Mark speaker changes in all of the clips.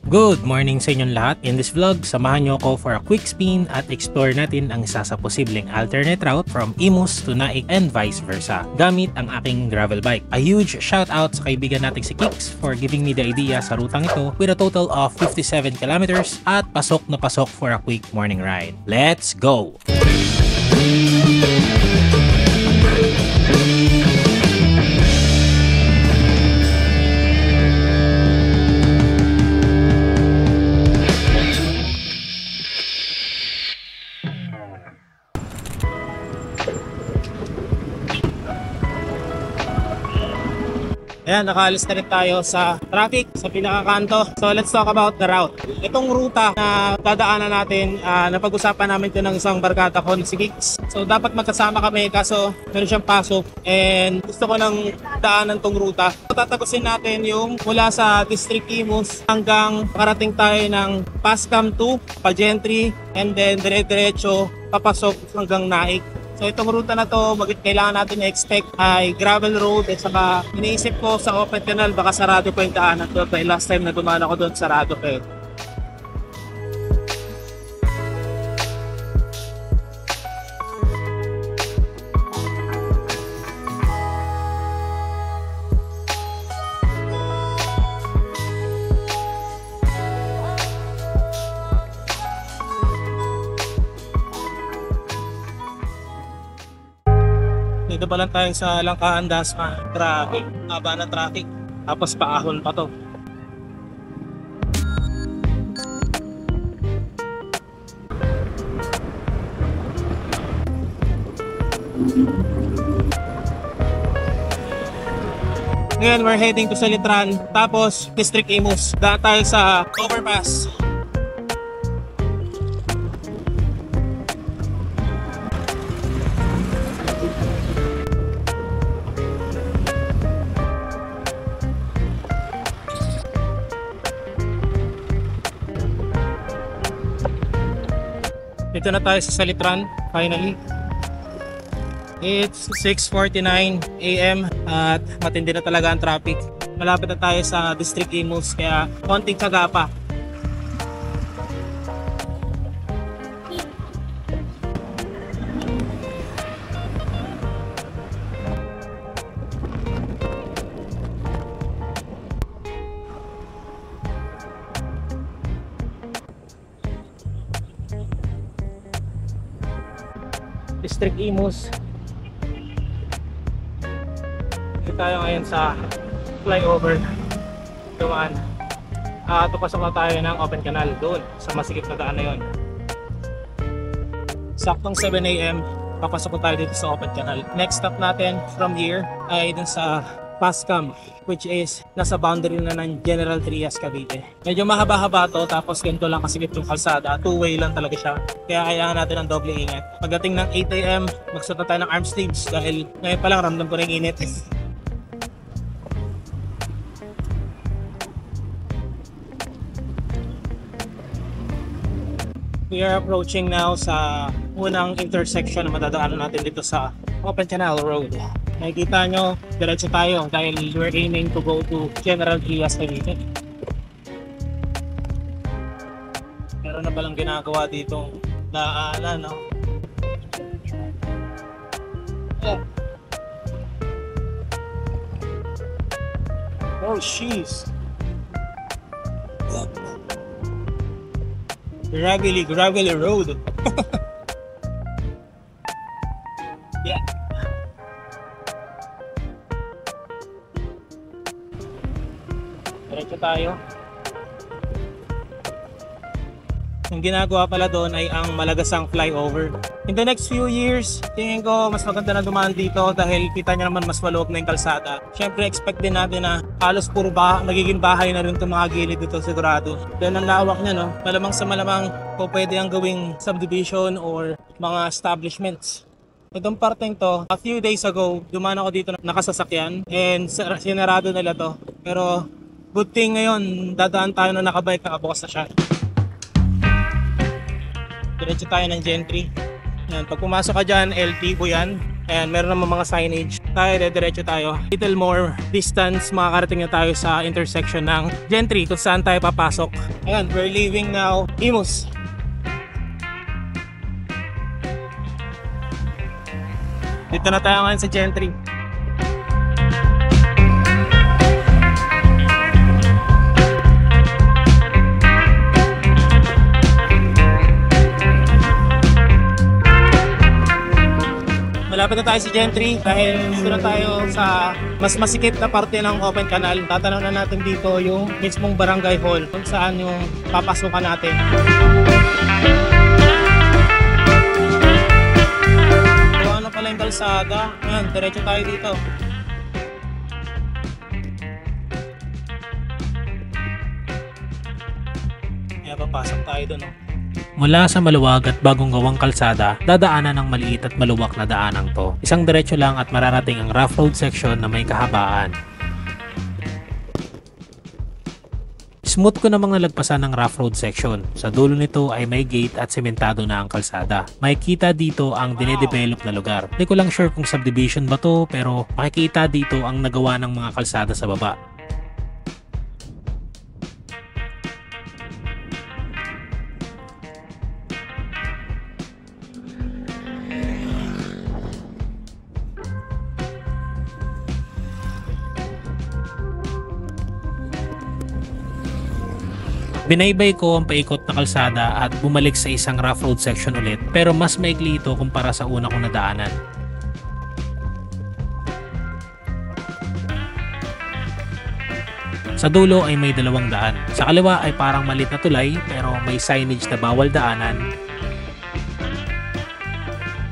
Speaker 1: Good morning sa inyong lahat. In this vlog, samahan nyo ako for a quick spin at explore natin ang isa sa posibleng alternate route from Imus to Naik and vice versa gamit ang aking gravel bike. A huge shout out sa kaibigan nating si Kicks for giving me the idea sa rutang ito with a total of 57 kilometers at pasok na pasok for a quick morning ride. Let's go! Ayan, nakaalis na rin tayo sa traffic, sa pinakakanto. So let's talk about the route. Itong ruta na dadaanan natin, napag-usapan namin ito ng isang barkada ko na si Kicks. So dapat magkasama kami kaso meron siyang pasok and gusto ko nang daanan tong ruta. Tatapusin natin yung mula sa District Imus hanggang parating tayo ng Pascam 2, Pagentry, and then dire-diretso papasok hanggang Naik. So itong ruta na to, kailangan natin i-expect ay gravel road at saka iniisip ko sa open canal baka sarado pa yung daanan doon dahil last time na dumaan ako doon sarado pa yun. Dito pa lang tayo sa Langkahan Dasma. Traffic, haba na traffic. Tapos paahon pa to. Ngayon we're heading to Salitran. Tapos District Imus. Daan tayo sa overpass. Dito na tayo sa Salitran, finally. It's 6:49 AM at matindi na talaga ang traffic. Malapit na tayo sa District Imus kaya konting tsaga pa. District Imus. Dito tayo ngayon sa flyover. Dumaan. Papasok na tayo ng open canal doon sa masikip na daan na yun. Saktong 7 AM, papasok na tayo dito sa open canal. Next stop natin from here ay dun sa Pascam, which is nasa boundary na ng General Trias, Cavite. Medyo mahaba-haba to, tapos ganito lang kasigit yung kalsada. Two-way lang talaga siya. Kaya kailangan natin ng doble ingat. Pagdating ng 8 AM, magsuot na tayo ng arm sleeves dahil ngayon pa lang ramdam ko na yung init. We are approaching now sa unang intersection na madadaanan natin dito sa Open Canal Road. Nakikita nyo, diretso tayo dahil we're aiming to go to General Trias, Cavite. Meron na palang ginagawa dito daanan, no? Yeah. Oh, jeez. Gravelly road. Yeah. Diretso tayo. Ang ginagawa pala doon ay ang Malagasang flyover. In the next few years, tingin ko mas maganda na dumaan dito dahil kita nyo naman mas maluwag na yung kalsada. Siyempre expect din natin na halos puro magiging bahay na rin itong mga gilid dito sigurado. Dahil ang lawak niya, no? Malamang sa malamang po pwede ang gawing subdivision or mga establishments. Itong parteng to, a few days ago, dumaan ako dito nakasasakyan and sinarado nila to. Pero good thing ngayon, dadaan tayo na nakabike, nakabukas na siya. Diretso tayo ng Gentry. Yan, pag pumasok ka dyan, LT po yan. Ayan, meron naman mga signage. tayo, dediretso tayo. Little more distance, makakarating na tayo sa intersection ng Gentry kung saan tayo papasok. Ayan, we're leaving now Imus. Dito na tayo ngayon sa Gentry. Malapit na tayo sa Gentry dahil dito na tayo sa mas masikip na parte ng Open Canal. Tatanaw na natin dito yung mismong barangay hall kung saan yung papasukan natin. So, ano pala yung kalsada? Ayan, diretso tayo dito. Kaya papasok tayo dun.
Speaker 2: Mula sa maluwag at bagong gawang kalsada, dadaanan ng maliit at maluwak na daanang to. Isang diretso lang at mararating ang rough road section na may kahabaan. Smooth ko namang nalagpasan ng rough road section. Sa dulo nito ay may gate at sementado na ang kalsada. Makikita dito ang dinedevelop na lugar. Hindi ko lang sure kung subdivision ba to, pero makikita dito ang nagawa ng mga kalsada sa baba. Binaybay ko ang paikot na kalsada at bumalik sa isang rough road section ulit, pero mas maikli ito kumpara sa una kong nadaanan. Sa dulo ay may dalawang daan. Sa kaliwa ay parang maliit na tulay pero may signage na bawal daanan.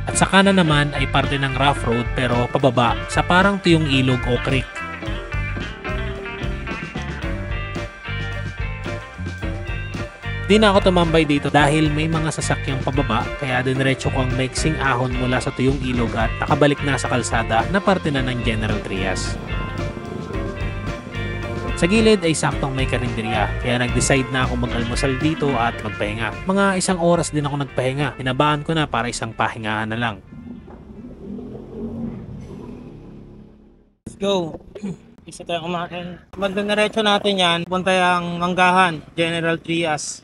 Speaker 2: At sa kanan naman ay parte ng rough road pero pababa sa parang tuyong ilog o creek. Di na ako tumambay dito dahil may mga sasakyang pababa kaya diniretso ko ang maiksing ahon mula sa tuyong ilog at nakabalik na sa kalsada na parte na ng General Trias. Sa gilid ay saktong may karinderya kaya nag-decide na ako mag-almusal dito at magpahinga. Mga isang oras din ako nagpahinga, hinabaan ko na para isang pahingahan na lang.
Speaker 1: Let's go! Isa tayo kumain. Magdaniretso natin yan, punta yung Manggahan, General Trias.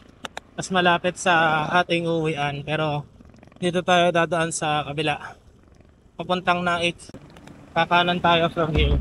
Speaker 1: Mas malapit sa ating uwian pero dito tayo dadaan sa kabila. Papuntang Naik. Kakanan tayo from here.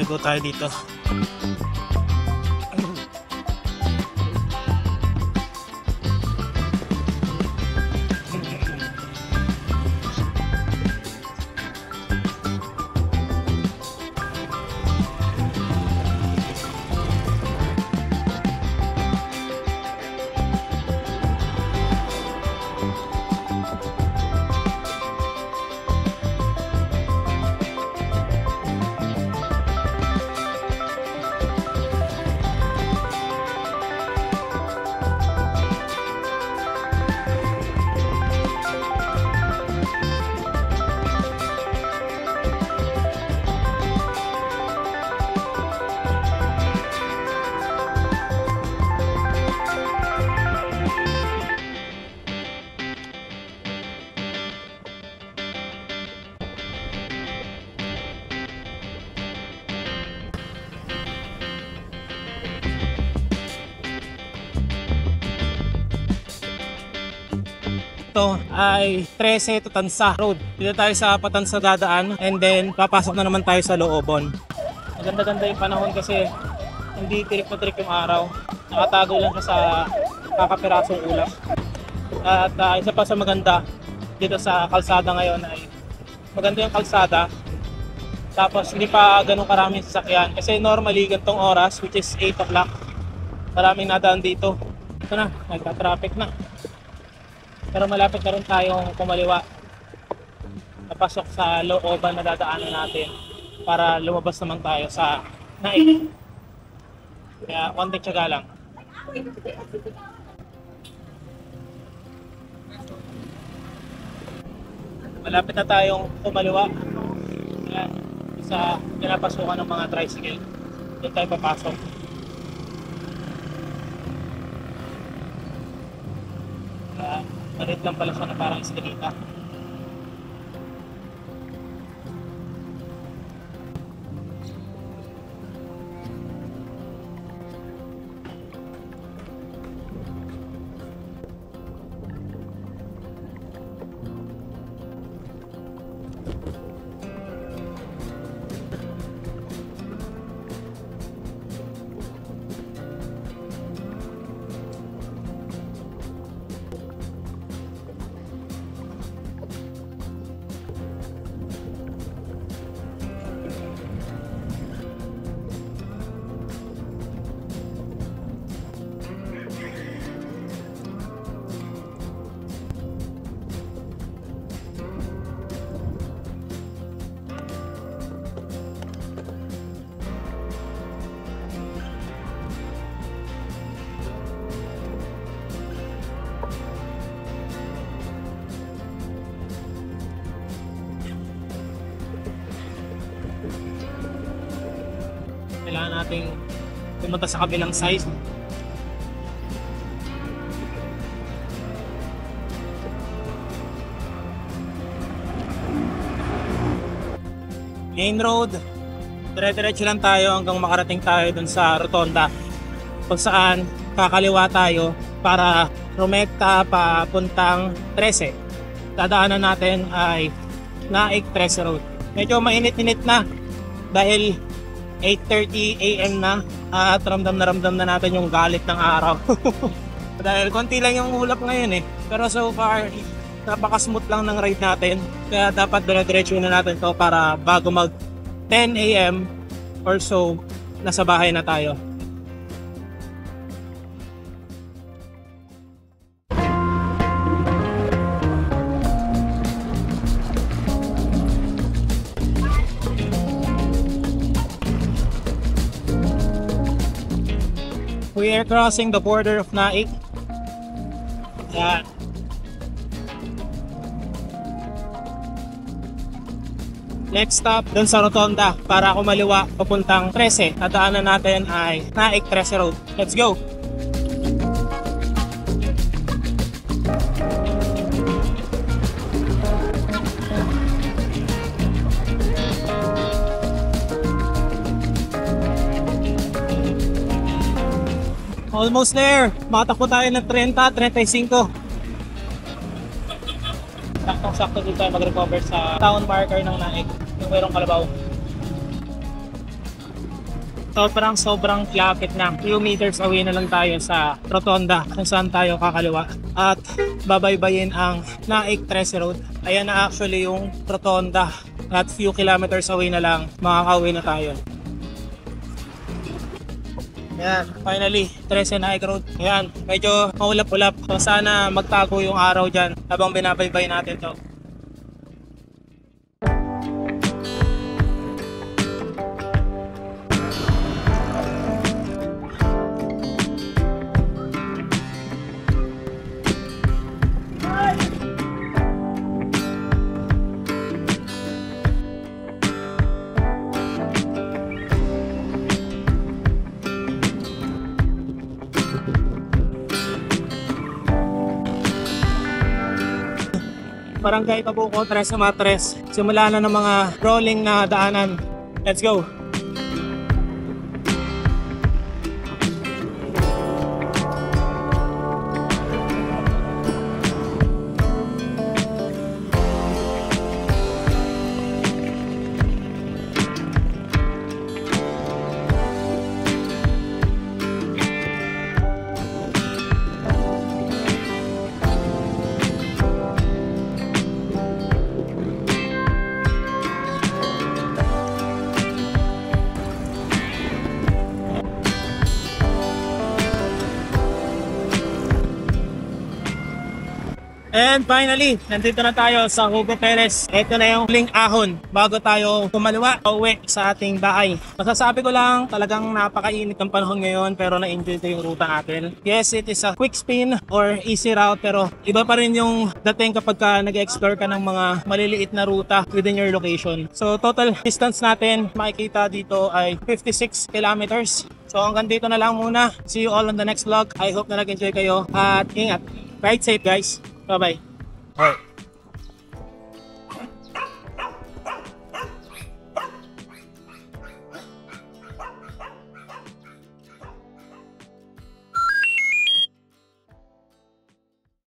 Speaker 1: Go tayo dito. Ito ay 13 Tatansa Road. Dito tayo sa Patansa dadaan and then papasok na naman tayo sa Loobon. Maganda-ganda yung panahon kasi hindi tirik na tirik yung araw. Nakatago lang siya sa kakapirasong ulap. At isa pa sa maganda dito sa kalsada ngayon ay maganda yung kalsada. Tapos hindi pa ganun karaming sasakyan kasi normally gantong oras which is 8 o'clock maraming nadaan dito. Ito na, nagka-traffic na. Pero malapit na rin tayong kumaliwa. Napasok sa looban na dadaanan natin para lumabas naman tayo sa Naik. Kaya konting tiyaga lang. Malapit na tayong kumaliwa. Ayan, sa pinapasukan ng mga tricycle. Doon tayo papasok. Kaya malit lang pala siya na parang istilita. Kailangan nating pumunta sa kabilang side. Main road. Dire-diretso lang tayo hanggang makarating tayo dun sa rotonda. Kung saan kakaliwa tayo para rumekta papuntang 13. Dadaanan natin ay Naik 13 Road. Medyo mainit-init na dahil 8:30 AM na at ramdam na natin yung galit ng araw. Dahil konti lang yung ulap ngayon eh. Pero so far, napaka-smooth lang ng ride natin. Kaya dapat dire-diretso na natin to para bago mag 10 AM or so, nasa bahay na tayo. We are crossing the border of Naik. Yan. Next stop, dun sa rotonda para kumaliwa papuntang 13. Dadaanan natin ay Naik 13 Road. Let's go! Almost there. Matakbo tayo ng 30, 35. Saktong-sakto dito tayo mag-recover sa town marker ng Naik. Yung mayroong kalabaw. Sobrang lapit na. 2 meters away na lang tayo sa rotonda kung saan tayo kakaliwa. At babaybayin ang Naik 13 Road. Ayan na actually yung rotonda. At few kilometers away na lang makakauwi na tayo. Ayan, finally, 13 Naik Road. Ayan, medyo maulap-ulap. So sana magtago yung araw dyan habang binabaybay natin to. Barangay Tabuco, Tres Matres. Simula na ng mga rolling na daanan. Let's go! And finally, nandito na tayo sa Hugo Perez. Ito na yung huling ahon bago tayo kumaliwa uwi sa ating bahay. Masasabi ko lang, talagang napakainit ng panahon ngayon pero na-enjoy ko yung ruta natin. Yes, it is a quick spin or easy route pero iba pa rin yung dating kapag ka nag-explore ka ng mga maliliit na ruta within your location. So total distance natin makikita dito ay 56 kilometers. So hanggang dito na lang muna. See you all on the next vlog. I hope na nag-enjoy kayo at ingat. Ride safe guys. Bye-bye.
Speaker 3: Alright.